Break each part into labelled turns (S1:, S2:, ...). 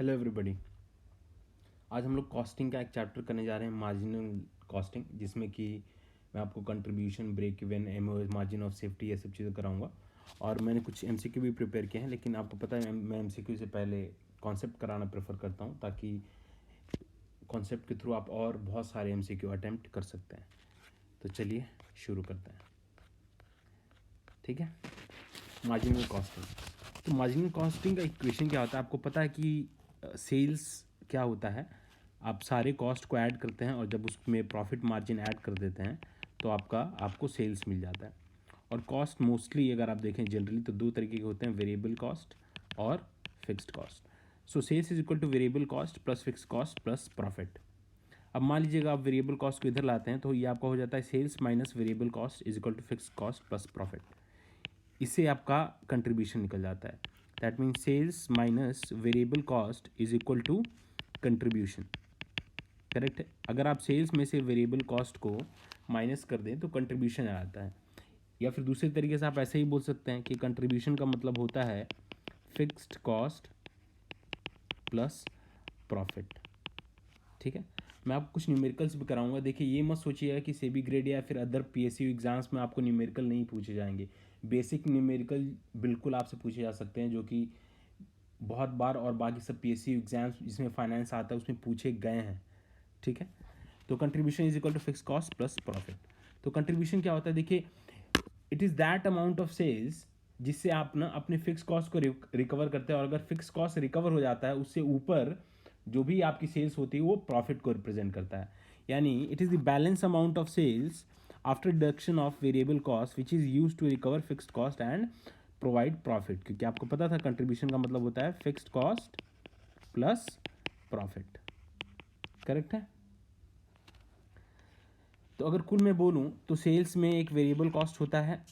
S1: Hello everybody. आज हम लोग कॉस्टिंग का एक चैप्टर करने जा रहे हैं, मार्जिनल कॉस्टिंग, जिसमें कि मैं आपको contribution, break even, MOS, margin of safety, ये सब चीज़ें कराऊंगा। और मैंने कुछ एमसीक्यू भी प्रिपेयर किए हैं, लेकिन आपको पता है मैं एमसीक्यू से पहले कॉन्सेप्ट कराना प्रेफर करता हूँ, ताकि कॉन्सेप्ट के थ्रू आप और बहुत सारे एमसीक्यू अटैम्प्ट कर सकते हैं। तो चलिए शुरू करते हैं, ठीक है। Marginal costing. तो मार्जिनल कॉस्टिंग का इक्वेशन क्या होता है, आपको पता है कि सेल्स क्या होता है। आप सारे कॉस्ट को ऐड करते हैं और जब उसमें प्रॉफिट मार्जिन ऐड कर देते हैं तो आपको सेल्स मिल जाता है। और कॉस्ट मोस्टली अगर आप देखें जनरली तो दो तरीके के होते हैं, वेरिएबल कॉस्ट और fixed cost. So sales is equal to variable cost plus fixed cost plus profit. अब मान लीजिएगा आप वेरिएबल कॉस्ट को इधर लाते हैं तो ये आपका हो जाता है sales minus variable cost is equal to fixed cost plus profit. इससे आपका कंट्रीब्यूशन निकल जाता है। That means sales minus variable cost is equal to contribution. Correct है। अगर आप सेल्स में से वेरिएबल कॉस्ट को माइनस कर दें तो कंट्रीब्यूशन आ जाता है। या फिर दूसरे तरीके से आप ऐसे ही बोल सकते हैं कि कंट्रीब्यूशन का मतलब होता है फिक्स्ड कॉस्ट प्लस प्रॉफिट। ठीक है। मैं आपको कुछ न्यूमेरिकल्स भी कराऊंगा। देखिए, ये मत सोचिएगा कि सेबी ग्रेड या फिर अदर पीएसयू एग्जाम्स में आपको न्यूमेरिकल नहीं पूछे जाएंगे। बेसिक न्यूमेरिकल बिल्कुल आपसे पूछे जा सकते हैं, जो कि बहुत बार और बाकी सब पीएसयू एग्जाम्स जिसमें फाइनेंस आता है उसमें पूछे गए हैं। ठीक है। तो contribution is equal to fix cost plus profit. तो कंट्रीब्यूशन क्या होता है, देखिए, it is that amount of sales जिससे आप ना अपने फिक्स कॉस्ट को रिकवर करते हैं। और अगर फिक्स कॉस्ट रिकवर हो जाता है उससे ऊपर जो भी आपकी सेल्स होती है वो प्रॉफिट को रिप्रेजेंट करता है। यानी it is the balance amount of sales after deduction of variable cost which is use to recover fixed cost and provide profit. क्योंकि आपको पता था कंट्रीब्यूशन का मतलब होता है fixed cost plus profit. Correct है। तो अगर कुल मैं बोलूँ तो सेल्स में एक वेरिएबल कॉस्ट होता है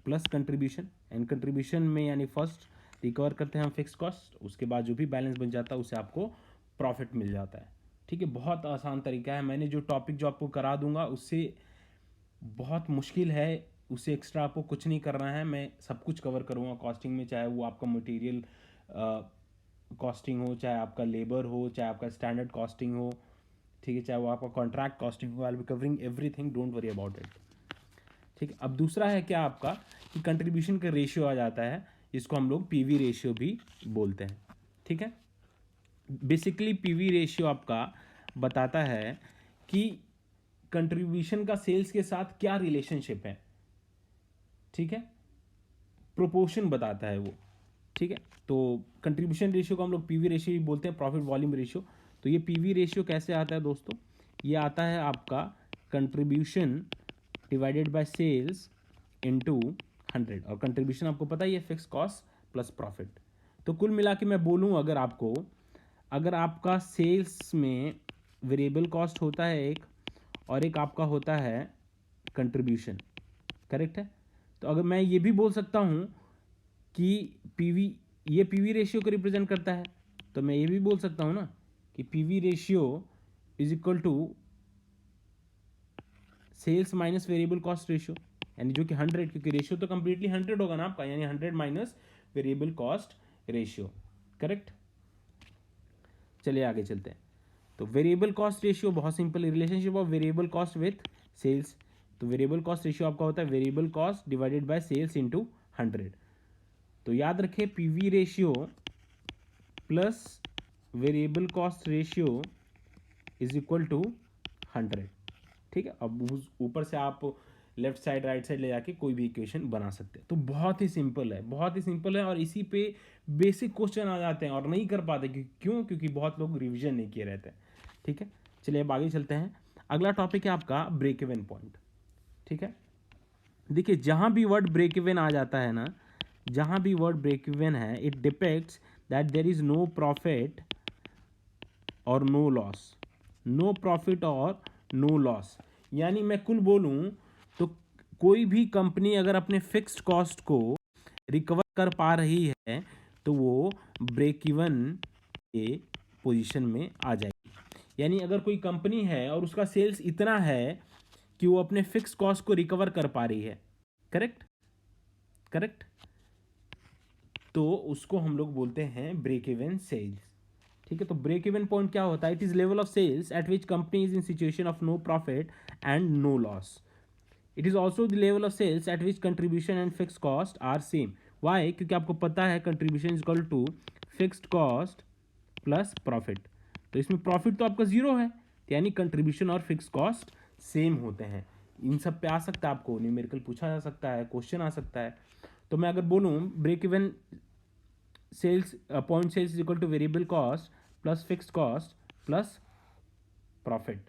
S1: प्लस कंट्रीब्यूशन, एंड कंट्रीब्यूशन में यानी फर्स्ट रिकवर करते हैं हम फिक्स कॉस्ट, उसके बाद जो भी बैलेंस बन जाता है उससे आपको प्रॉफिट मिल जाता है। ठीक है। बहुत आसान तरीका है। मैंने जो टॉपिक जो आपको करा दूंगा उससे बहुत मुश्किल है, उससे एक्स्ट्रा आपको कुछ नहीं करना है। मैं सब कुछ कवर करूँगा कॉस्टिंग में, चाहे वो आपका मटेरियल कॉस्टिंग हो, चाहे आपका लेबर हो, चाहे आपका स्टैंडर्ड कॉस्टिंग हो, ठीक है, चाहे वो आपका कॉन्ट्रैक्ट कॉस्टिंग हो। I will be covering everything, don't worry about it. ठीक है। अब दूसरा है क्या आपका कि कंट्रीब्यूशन का रेशियो आ जाता है, इसको हम लोग पीवी रेशियो भी बोलते हैं। ठीक है। बेसिकली पीवी रेशियो आपका बताता है कि कंट्रीब्यूशन का सेल्स के साथ क्या रिलेशनशिप है। ठीक है। प्रोपोर्शन बताता है वो। ठीक है। तो कंट्रीब्यूशन रेशियो को हम लोग पीवी रेशियो भी बोलते हैं, प्रॉफिट वॉल्यूम रेशियो। तो ये पीवी रेशियो कैसे आता है दोस्तों, ये आता है आपका contribution divided by sales into 100। और कंट्रीब्यूशन आपको पता ही है फिक्स कॉस्ट प्लस प्रॉफिट। तो कुल मिला के मैं बोलूँ अगर आपको, अगर आपका सेल्स में वेरिएबल कॉस्ट होता है एक, और एक आपका होता है कंट्रीब्यूशन। करेक्ट है। तो अगर मैं ये भी बोल सकता हूँ कि पीवी, ये पीवी रेशियो को रिप्रेजेंट करता है, तो मैं ये भी बोल सकता हूँ ना कि PV ratio is equal to sales minus variable cost ratio, यानी जो कि 100, क्योंकि रेशियो तो कंप्लीटली 100 होगा ना आपका, यानी 100 minus variable cost ratio. Correct. चलिए आगे चलते हैं। तो वेरिएबल कॉस्ट रेशियो बहुत simple, relationship of variable cost with sales. तो वेरिएबल कॉस्ट रेशियो आपका होता है variable cost divided by sales into 100। तो याद रखें PV ratio plus variable cost ratio is equal to 100। ठीक है। अब ऊपर से आप लेफ्ट साइड राइट साइड ले जाके कोई भी इक्वेशन बना सकते हैं। तो बहुत ही सिंपल है, बहुत ही सिंपल है, और इसी पे बेसिक क्वेश्चन आ जाते हैं और नहीं कर पाते। क्यों? क्योंकि बहुत लोग रिवीजन नहीं किए रहते हैं। ठीक है। चलिए अब आगे चलते हैं। अगला टॉपिक है आपका ब्रेक इवन पॉइंट। ठीक है। देखिए, जहां भी वर्ड ब्रेक इवन आ जाता है ना, जहां भी वर्ड ब्रेक इवन है, it depicts that there is no profit और नो लॉस। नो प्रॉफिट और नो लॉस, यानी मैं कुल बोलूं तो कोई भी कंपनी अगर अपने फिक्स्ड कॉस्ट को रिकवर कर पा रही है तो वो ब्रेक इवन के पोजीशन में आ जाएगी। यानी अगर कोई कंपनी है और उसका सेल्स इतना है कि वो अपने फिक्स कॉस्ट को रिकवर कर पा रही है, करेक्ट करेक्ट, तो उसको हम लोग बोलते हैं ब्रेक इवन सेल्स। ठीक है, तो ब्रेक इवन पॉइंट क्या होता है? It is level of sales at which company is in situation of no profit and no loss. It is also the level of sales at which contribution and fix cost are same. Why? क्योंकि आपको पता है contribution is equal to fixed cost plus profit. तो इसमें profit तो आपका zero है, यानी कंट्रीब्यूशन और फिक्स कॉस्ट सेम होते हैं. इन सब पे आ सकता है, आपको न्यूमेरिकल पूछा जा सकता है, क्वेश्चन आ सकता है. तो मैं अगर बोलूँ break even sales point sales is equal to variable cost plus fixed cost plus profit,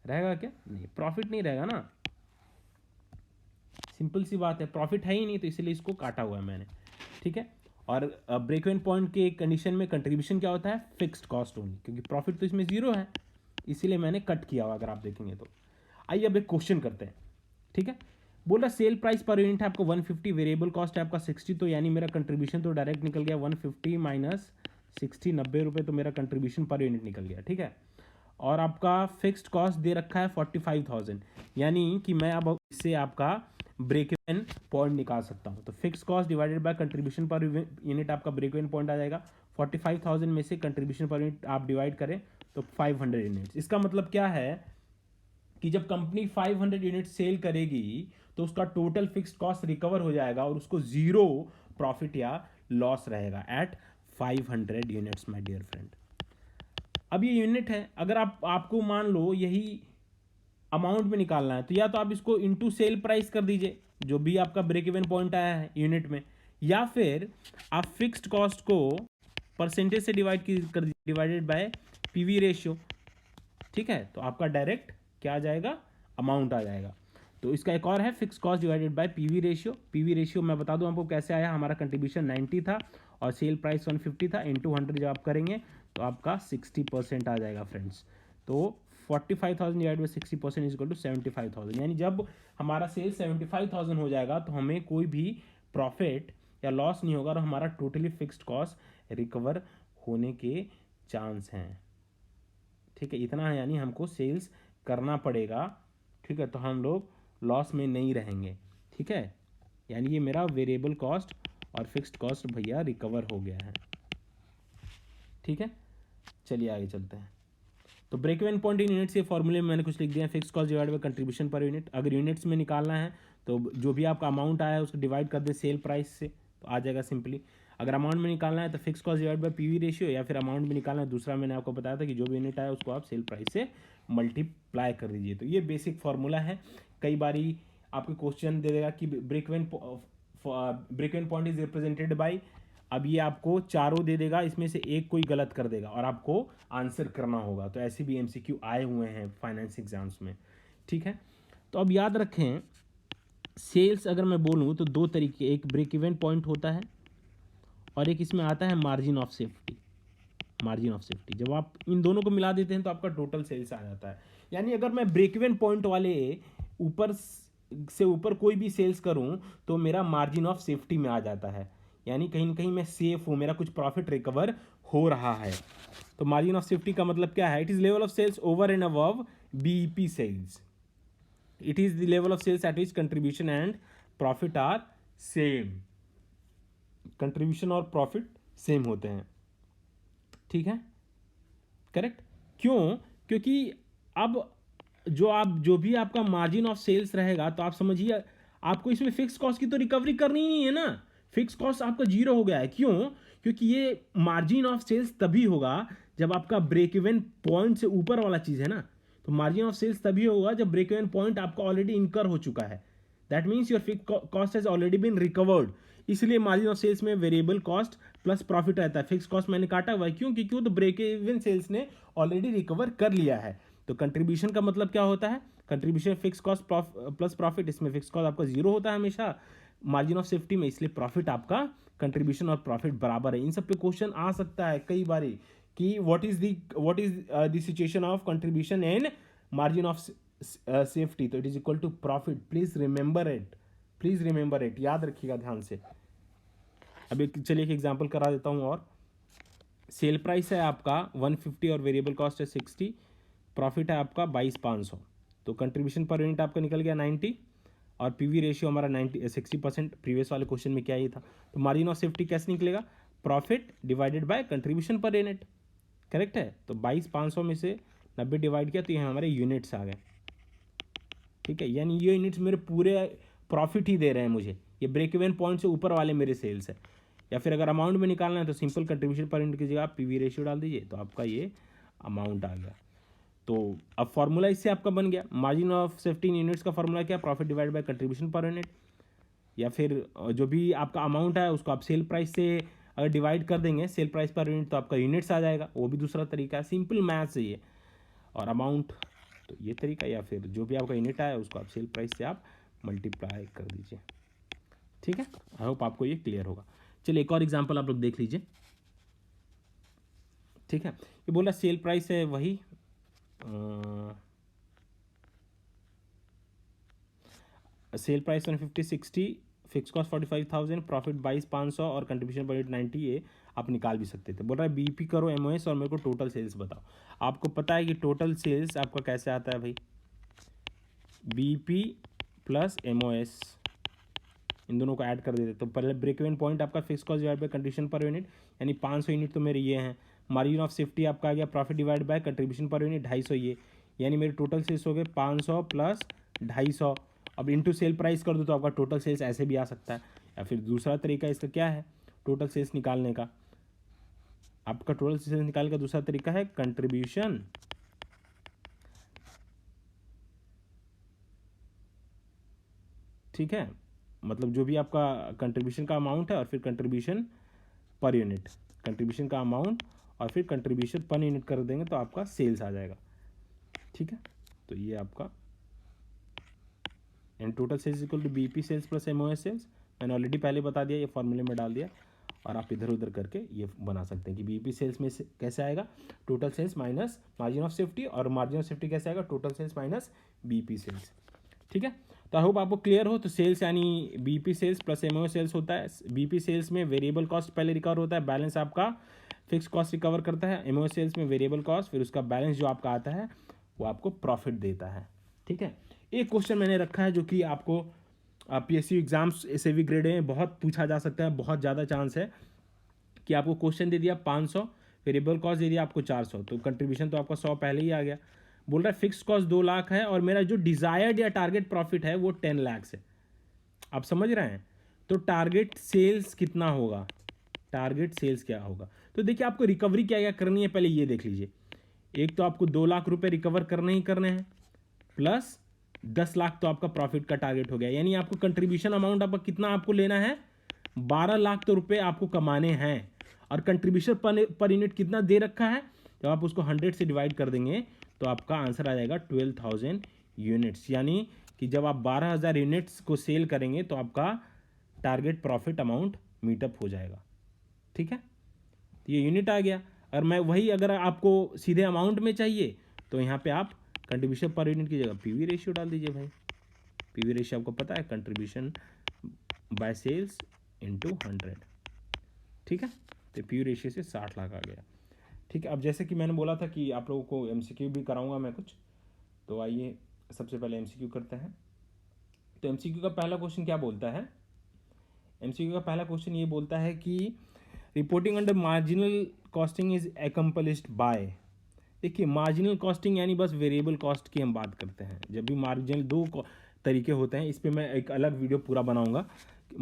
S1: रहेगा क्या? नहीं, प्रॉफिट नहीं रहेगा ना. सिंपल सी बात है, प्रॉफिट है ही नहीं, तो इसीलिए इसको काटा हुआ है मैंने. ठीक है, और ब्रेक इवन पॉइंट के कंडीशन में कंट्रीब्यूशन क्या होता है? फिक्स्ड कॉस्ट ओनली, क्योंकि प्रॉफिट तो इसमें जीरो है, इसीलिए मैंने कट किया हुआ. अगर आप देखेंगे तो आइए अब एक क्वेश्चन करते हैं. ठीक है, बोल रहा सेल प्राइस पर यूनिट है आपको 150, वेरिएबल कॉस्ट है आपका 60, तो यानी मेरा कंट्रीब्यूशन तो डायरेक्ट निकल गया 150 माइनस 60, 90 रुपये, तो मेरा कंट्रीब्यूशन पर यूनिट निकल गया. ठीक है, और आपका फिक्स्ड कॉस्ट दे रखा है 45,000, यानी कि मैं अब इससे आपका ब्रेक इवन पॉइंट निकाल सकता हूँ. तो fix cost divided bye contribution per unit आपका ब्रेक इवन पॉइंट आ जाएगा. 45,000 में से कंट्रीब्यूशन पर यूनिट आप डिवाइड करें तो 500 यूनिट्स. इसका मतलब क्या है कि जब कंपनी 500 यूनिट सेल करेगी तो उसका टोटल फिक्स्ड कॉस्ट रिकवर हो जाएगा और उसको जीरो प्रॉफिट या लॉस रहेगा at 500 units my dear friend. अब ये यूनिट है, अगर आपको मान लो यही अमाउंट में निकालना है, तो या तो आप इसको इनटू सेल प्राइस कर दीजिए, जो भी आपका ब्रेक इवन पॉइंट आया है यूनिट में, या फिर आप फिक्स्ड कॉस्ट को परसेंटेज से डिवाइडेड बाय पीवी रेशियो. ठीक है, तो आपका डायरेक्ट क्या आ जाएगा? अमाउंट आ जाएगा. तो इसका एक और है fix cost divided bye PV ratio. PV ratio मैं बता दूं आपको कैसे आया. हमारा कंट्रीब्यूशन 90 था और सेल प्राइस 150 था, इंटू 100 जब आप करेंगे तो आपका 60% आ जाएगा फ्रेंड्स. तो 45,000 divide by 60% is equal to 75,000, यानी जब हमारा सेल 75,000 हो जाएगा तो हमें कोई भी प्रॉफिट या लॉस नहीं होगा और हमारा टोटली फिक्स्ड कॉस्ट रिकवर होने के चांस हैं. ठीक है, इतना है, यानी हमको सेल्स करना पड़ेगा. ठीक है, तो हम लोग लॉस में नहीं रहेंगे. ठीक है, यानी ये मेरा वेरिएबल कॉस्ट और फिक्स्ड कॉस्ट भैया रिकवर हो गया है. ठीक है, चलिए आगे चलते हैं. तो break even point in units के फॉर्मूले में मैंने कुछ लिख दिया. Fix cost divide by contribution per unit. अगर यूनिट्स में निकालना है तो जो भी आपका अमाउंट आया है उसको डिवाइड कर दे सेल प्राइस से, तो आ जाएगा सिंपली. अगर अमाउंट में निकालना है तो fix cost divide bye PV ratio, या फिर अमाउंट में निकालना है दूसरा मैंने आपको बताया था कि जो भी यूनिट आया उसको आप सेल प्राइस से मल्टीप्लाई कर दीजिए. तो ये बेसिक फार्मूला है. कई बारी आपको क्वेश्चन दे देगा कि break even point is represented by, अब ये आपको चारों दे देगा, इसमें से एक कोई गलत कर देगा और आपको आंसर करना होगा. तो ऐसे भी एमसीक्यू आए हुए हैं फाइनेंस एग्जाम्स में. ठीक है, तो अब याद रखें सेल्स अगर मैं बोलूं तो दो तरीके, एक ब्रेक इवन पॉइंट होता है और एक इसमें आता है margin of safety. Margin of safety जब आप इन दोनों को मिला देते हैं तो आपका टोटल सेल्स आ जाता है. यानी अगर मैं ब्रेक इवन पॉइंट वाले ऊपर से ऊपर कोई भी सेल्स करूं तो मेरा मार्जिन ऑफ सेफ्टी में आ जाता है, यानी कहीं ना कहीं मैं सेफ हूं, मेरा कुछ प्रॉफिट रिकवर हो रहा है. तो मार्जिन ऑफ सेफ्टी का मतलब क्या है? It is level of sales over and above BEP sales. It is the level of sales at which contribution and profit are same. Contribution और प्रॉफिट सेम होते हैं. ठीक है, करेक्ट. क्यों? क्योंकि अब जो भी आपका मार्जिन ऑफ सेल्स रहेगा तो आप समझिए आपको इसमें फिक्स कॉस्ट की तो रिकवरी करनी ही नहीं है ना. फिक्स कॉस्ट आपका जीरो हो गया है. क्यों? क्योंकि ये मार्जिन ऑफ सेल्स तभी होगा जब आपका ब्रेक इवन पॉइंट से ऊपर वाला चीज है ना. तो मार्जिन ऑफ सेल्स तभी होगा जब ब्रेक इवन पॉइंट आपका ऑलरेडी इनकर हो चुका है. That means your fix cost has already been recovered. इसलिए मार्जिन ऑफ सेल्स में वेरिएबल कॉस्ट प्लस प्रॉफिट रहता है. फिक्स कॉस्ट मैंने काटा हुआ है, क्यों? क्योंकि तो ब्रेक इवन सेल्स ने ऑलरेडी रिकवर कर लिया है. तो कंट्रीब्यूशन का मतलब क्या होता है? Contribution fix cost plus profit. इसमें फिक्स कॉस्ट आपका जीरो होता है हमेशा मार्जिन ऑफ सेफ्टी में, इसलिए प्रॉफिट आपका कंट्रीब्यूशन और प्रॉफिट बराबर है. इन सब पे क्वेश्चन आ सकता है कई बारी कि what is the situation of contribution and margin of safety. तो it is equal to profit. Please remember it, याद रखिएगा ध्यान से. अभी चलिए एक एग्जांपल करा देता हूं. और सेल प्राइस है आपका 150 और वेरिएबल कॉस्ट है 60, प्रॉफिट है आपका 22,500. तो कंट्रीब्यूशन पर यूनिट आपका निकल गया 90 और पीवी रेशियो हमारा 60%. प्रीवियस वाले क्वेश्चन में क्या ही था. तो मार्जिन ऑफ सेफ्टी कैसे निकलेगा? Profit divided by contribution per unit, correct है। तो 22,500 में से 90 डिवाइड किया तो ये हमारे यूनिट्स आ गए, ठीक है। यानी ये यूनिट्स मेरे पूरे प्रॉफिट ही दे रहे हैं मुझे, ये ब्रेक इवन पॉइंट से ऊपर वाले मेरे सेल्स है। या फिर अगर अमाउंट में निकालना है तो सिंपल कंट्रीब्यूशन पर यूनिट की जगह आप पीवी रेशियो डाल दीजिए, तो आपका ये अमाउंट आ गया। तो अब फॉर्मूला इससे आपका बन गया, margin of safety in units का फॉर्मूला क्या, profit divide by contribution per unit. या फिर जो भी आपका अमाउंट है उसको आप सेल प्राइस से अगर डिवाइड कर देंगे सेल प्राइस पर यूनिट तो आपका यूनिट्स आ जाएगा, वो भी दूसरा तरीका है, सिंपल मैथ्स है ये। और अमाउंट तो ये तरीका, या फिर जो भी आपका यूनिट आया उसको आप सेल प्राइस से आप मल्टीप्लाई कर दीजिए, ठीक है। आई होप आपको ये क्लियर होगा। चलिए एक और एग्जांपल आप लोग देख लीजिए, ठीक है। ये बोला सेल प्राइस है वही sale price 150-60, fix cost 45,000, profit 22,500 और कंट्रीब्यूशन पर 90, ये आप निकाल भी सकते थे। बोल रहा है बीपी करो एमओएस और मेरे को टोटल सेल्स बताओ। आपको पता है कि टोटल सेल्स आपका कैसे आता है भाई, बीपी प्लस एमओएस, इन दोनों को ऐड कर देते। तो पहले ब्रेक इवन पॉइंट आपका fix cost divide by contribution per unit, यानी 500 यूनिट तो मेरे ये हैं। मार्जिन ऑफ सेफ्टी आपका आ गया profit divide by contribution per unit 250 ये, यानी मेरे टोटल सेल्स हो गए 500 प्लस 250। अब इंटू सेल प्राइस कर दो तो आपका टोटल सेल्स ऐसे भी आ सकता है। या फिर दूसरा तरीका इसका क्या है टोटल सेल्स निकालने का, आपका टोटल सेल्स निकालने का दूसरा तरीका है कंट्रीब्यूशन, ठीक है। मतलब जो भी आपका कंट्रीब्यूशन का अमाउंट है और फिर कंट्रीब्यूशन पर यूनिट, कंट्रीब्यूशन का अमाउंट और फिर कंट्रीब्यूशन पर यूनिट कर देंगे तो आपका सेल्स आ जाएगा, ठीक है। तो ये आपका and total sales equal to BP sales plus MOS sales, मैंने ऑलरेडी पहले बता दिया, ये फॉर्मूले में डाल दिया। और आप इधर उधर करके ये बना सकते हैं कि बीपी सेल्स में से कैसे आएगा total sales minus margin of safety, और मार्जिन ऑफ सेफ्टी कैसे आएगा total sales minus BP sales, ठीक है। तो आई होप आपको क्लियर हो। तो सेल्स यानी BP sales plus MOS sales होता है। बीपी सेल्स में वेरिएबल कॉस्ट पहले रिकवर होता है, बैलेंस आपका फिक्स कॉस्ट रिकवर करता है। एमओएस सेल्स में वेरिएबल कॉस्ट, फिर उसका बैलेंस जो आपका आता है वो आपको प्रॉफिट देता है, ठीक है। एक क्वेश्चन मैंने रखा है जो कि आपको पीएसयू एग्जाम्स से भी ग्रेड में बहुत पूछा जा सकता है, बहुत ज़्यादा चांस है कि आपको क्वेश्चन दे दिया 500, वेरिएबल कॉस्ट दे दिया आपको 400, तो कंट्रीब्यूशन तो आपका 100 पहले ही आ गया। बोल रहा है फिक्स कॉस्ट 2 लाख है और मेरा जो डिजायर्ड या टारगेट प्रॉफिट है वो 10 लाख है। आप समझ रहे हैं, तो टारगेट सेल्स कितना होगा, टारगेट सेल्स क्या होगा। तो देखिए आपको रिकवरी क्या क्या करनी है पहले ये देख लीजिए। एक तो आपको 2 लाख रुपए रिकवर करने ही करने हैं, प्लस 10 लाख तो आपका प्रॉफिट का टारगेट हो गया। यानी आपको कंट्रीब्यूशन अमाउंट आपका कितना आपको लेना है 12 लाख तो रुपए आपको कमाने हैं। और कंट्रीब्यूशन पर यूनिट कितना दे रखा है, जब आप उसको 100 से डिवाइड कर देंगे तो आपका आंसर आ जाएगा 12,000 यूनिट्स। यानी कि जब आप 12,000 यूनिट्स को सेल करेंगे तो आपका टारगेट प्रॉफिट अमाउंट मीटअप हो जाएगा, ठीक है। ये यूनिट आ गया। और मैं वही अगर आपको सीधे अमाउंट में चाहिए तो यहाँ पे आप कंट्रीब्यूशन पर यूनिट की जगह पीवी रेशियो डाल दीजिए भाई। पीवी रेशियो आपको पता है कंट्रीब्यूशन बाय सेल्स इनटू 100, ठीक है। तो पीवी रेशियो से 60 लाख आ गया, ठीक है। अब जैसे कि मैंने बोला था कि आप लोगों को एमसीक्यू भी कराऊंगा मैं कुछ, तो आइए सबसे पहले एमसीक्यू करते हैं। तो एमसीक्यू का पहला क्वेश्चन क्या बोलता है, एमसीक्यू का पहला क्वेश्चन ये बोलता है कि reporting under marginal costing is accomplished by. देखिए मार्जिनल कॉस्टिंग यानी बस वेरिएबल कॉस्ट की हम बात करते हैं। जब भी मार्जिनल दो तरीके होते हैं, इस पर मैं एक अलग वीडियो पूरा बनाऊंगा।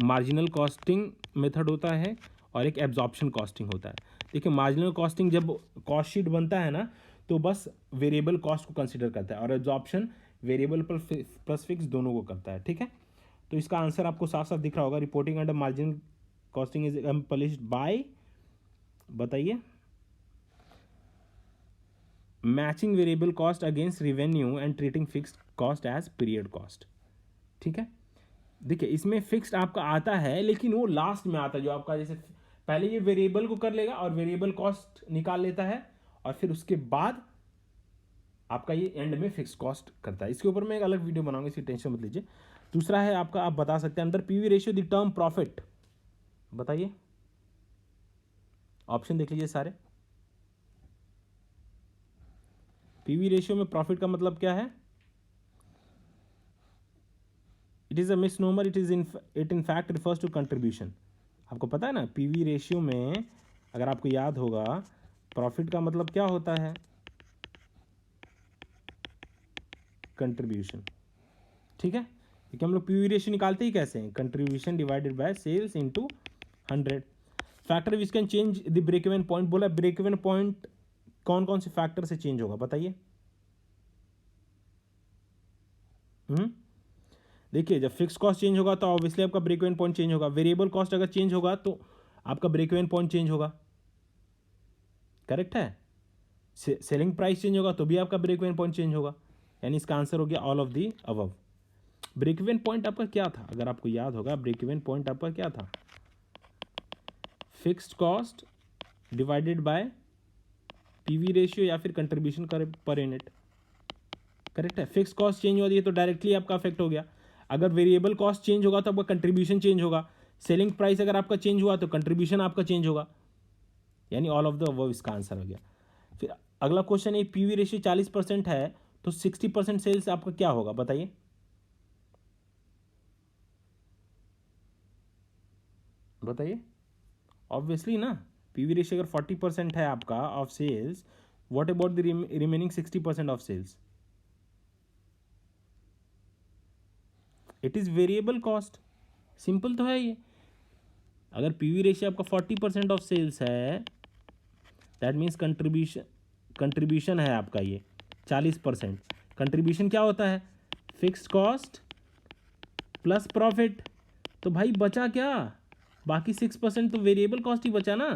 S1: मार्जिनल कॉस्टिंग मेथड होता है और एक एब्जॉर्प्शन कॉस्टिंग होता है। देखिए मार्जिनल कॉस्टिंग जब कॉस्ट शीट बनता है ना तो बस वेरिएबल कॉस्ट को कंसिडर करता है, और एब्जॉर्प्शन वेरिएबल प्लस फिक्स दोनों को करता है, ठीक है। तो इसका आंसर आपको साफ साफ दिख रहा होगा, reporting under marginal costing is accomplished by, बताइए, matching variable cost against revenue and treating fixed cost as period cost, ठीक है। देखिए इसमें फिक्स्ड आपका आता है लेकिन वो लास्ट में आता है, जो आपका जैसे पहले ये वेरिएबल को कर लेगा और वेरिएबल कॉस्ट निकाल लेता है और फिर उसके बाद आपका ये एंड में फिक्स कॉस्ट करता है। इसके ऊपर मैं एक अलग वीडियो बनाऊंगा, इसकी टेंशन मत लीजिए। दूसरा है आपका, आप बता सकते हैं अंदर PV ratio the term profit, बताइए, ऑप्शन देख लीजिए सारे। पीवी रेशियो में प्रॉफिट का मतलब क्या है, it is a misnomer, it in fact refers to contribution. आपको पता है ना, पीवी रेशियो में अगर आपको याद होगा प्रॉफिट का मतलब क्या होता है, कंट्रीब्यूशन। ठीक है, क्योंकि हम लोग पीवी रेशियो निकालते ही कैसे हैं, contribution divided by sales into 100। Factor which can change the break even point, बोला ब्रेक इवन पॉइंट कौन कौन से फैक्टर से चेंज होगा बताइए। देखिए, जब फिक्स कॉस्ट चेंज होगा तो ऑब्वियसली आपका ब्रेक इवन पॉइंट चेंज होगा। वेरिएबल कॉस्ट अगर चेंज होगा तो आपका ब्रेक इवन पॉइंट चेंज होगा। करेक्ट है। सेलिंग प्राइस चेंज होगा तो भी आपका ब्रेक इवन पॉइंट चेंज होगा। यानी इसका आंसर हो गया all of the above. Break even point आपका क्या था, अगर आपको याद होगा, ब्रेक इवन पॉइंट आपका क्या था, fixed cost divided bye PV ratio या फिर कंट्रीब्यूशन पर यूनिट। करेक्ट है। फिक्स कॉस्ट चेंज हो रही है तो डायरेक्टली आपका अफेक्ट हो गया। अगर वेरिएबल कॉस्ट चेंज होगा तो आपका कंट्रीब्यूशन चेंज होगा। सेलिंग प्राइस अगर आपका चेंज हुआ तो कंट्रीब्यूशन आपका चेंज होगा। यानी ऑल ऑफ द अबव इसका आंसर हो गया। फिर अगला क्वेश्चन है, पीवी रेशियो 40% है तो 60% सेल्स आपका क्या होगा बताइए। बताइए, ऑब्वियसली ना, पीवी रेशियो अगर 40% है आपका of sales, what about the remaining 60% of sales, it is variable cost. Simple तो है ये। अगर पीवी रेशियो आपका 40% ऑफ सेल्स है, दैट मीन्स कंट्रीब्यूशन है आपका ये 40%। कंट्रीब्यूशन क्या होता है, फिक्स्ड कॉस्ट प्लस प्रॉफिट। तो भाई बचा क्या, बाकी 6% तो वेरिएबल कॉस्ट ही बचा ना,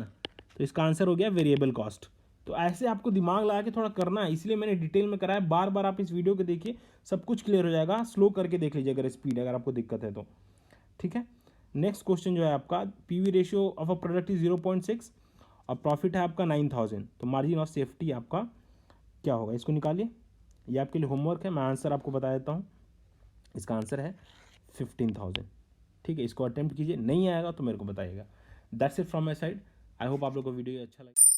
S1: तो इसका आंसर हो गया वेरिएबल कॉस्ट। तो ऐसे आपको दिमाग लगा के थोड़ा करना है, इसलिए मैंने डिटेल में कराया। बार बार आप इस वीडियो को देखिए, सब कुछ क्लियर हो जाएगा। स्लो करके देख लीजिए अगर स्पीड, अगर आपको दिक्कत है तो। ठीक है, नेक्स्ट क्वेश्चन जो है आपका, PV ratio of a product is 0.6 और प्रॉफिट है आपका 9000, तो मार्जिन ऑफ सेफ्टी आपका क्या होगा, इसको निकालिए। ये आपके लिए होमवर्क है, मैं आंसर आपको बता देता हूँ। इसका आंसर है 15000। ठीक है, इसको अटेम्प्ट कीजिए, नहीं आएगा तो मेरे को बताइएगा। That's it from my side. I hope आप लोग को वीडियो अच्छा लगे।